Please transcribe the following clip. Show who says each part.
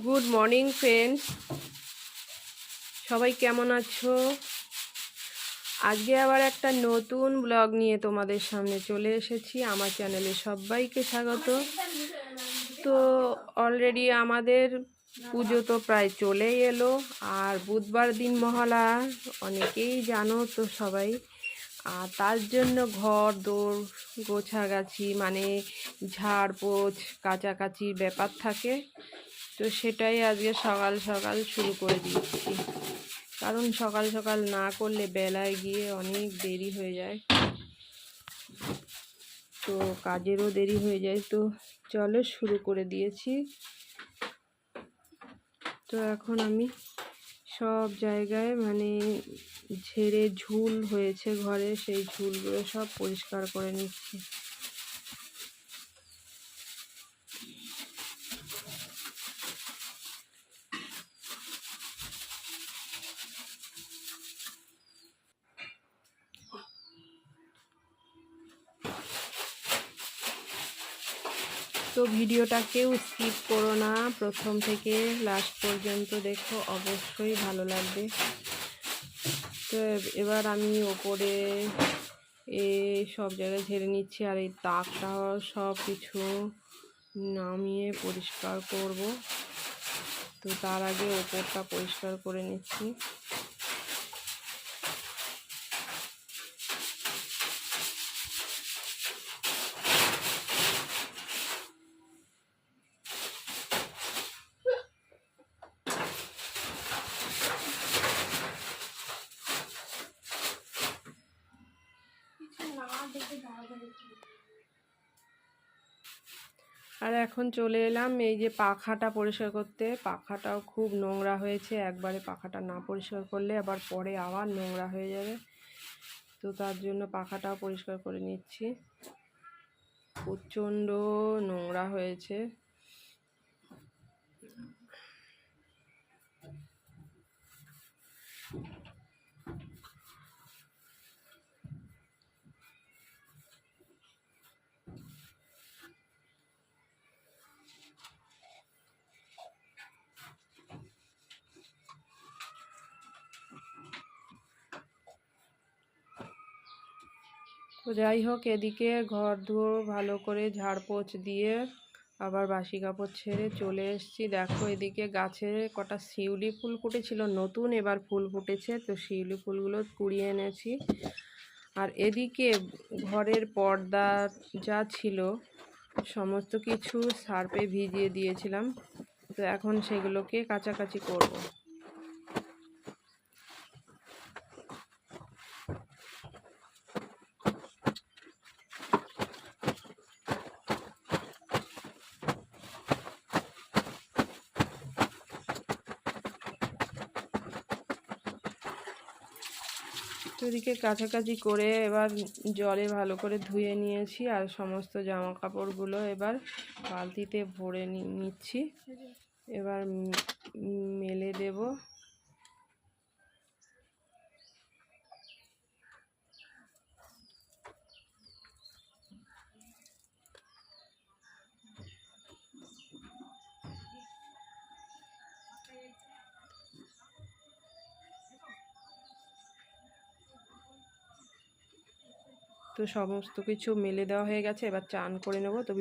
Speaker 1: Good morning friends, সবাই কেমন আছো? আজকে আবার একটা নতুন ব্লগ নিয়ে তোমাদের সামনে চলে এসেছি। আমার চ্যানেলে সবাইকে স্বাগত। তো অলরেডি আমাদের পুজো তো প্রায় চলেই এলো, আর বুধবার দিন মহালয়া, অনেকেই জানো তো সবাই। আর তার জন্য ঘর দোর গোছাগাছি, মানে ঝাড়পোছ কাচাকাচির ব্যাপার থাকে। তো সেটাই আজকে সকাল সকাল শুরু করে দিচ্ছি, কারণ সকাল সকাল না করলে বেলায় গিয়ে অনেক দেরি হয়ে যায়, তো কাজেরও দেরি হয়ে যায়। তো চলো শুরু করে দিয়েছি। তো এখন আমি সব জায়গায় মানে ঝেড়ে ঝুল হয়েছে ঘরে, সেই ঝুলগুলো সব পরিষ্কার করে নিচ্ছি। তো ভিডিওটা কেউ স্কিপ করো না, প্রথম থেকে লাস্ট পর্যন্ত দেখো, অবশ্যই ভালো লাগবে। তো এবার আমি ওপরে সব জায়গায় ঝেড়ে নিচ্ছি, আর এই তাকটা সব কিছু নামিয়ে পরিষ্কার করব। তো তার আগে ওপরটা পরিষ্কার করে নিচ্ছি। আর এখন চলে এলাম এই যে পাখাটা পরিষ্কার করতে। পাখাটাও খুব নোংরা হয়েছে, একবারে পাখাটা না পরিষ্কার করলে আবার পরে আবার নোংরা হয়ে যাবে। তো তার জন্য পাখাটাও পরিষ্কার করে নিচ্ছি। প্রচণ্ড নোংরা হয়েছে। তো যাই হোক, এদিকে ঘর ধুয়ো ভালো করে ঝাড়পোছ দিয়ে আবার বাসি কাপড় ছেড়ে চলে এসেছি। দেখো এদিকে গাছে কটা শিউলি ফুল ফুটেছিল নতুন, এবার ফুল ফুটেছে, তো শিউলি ফুলগুলো কুড়িয়ে এনেছি। আর এদিকে ঘরের পর্দা যা ছিল সমস্ত কিছু সার্ফে ভিজিয়ে দিয়েছিলাম, তো এখন সেগুলোকে কাচাকাচি করব। এদিকে কাছাকাছি করে এবার জলে ভালো করে ধুয়ে নিয়েছি, আর সমস্ত জামা কাপড়গুলো এবার বালতিতে ভরে নিচ্ছি। এবার মেলে দেব। তো সমস্ত কিছু মেলে দেওয়া হয়ে গেছে, এবার চান করে নেব। তো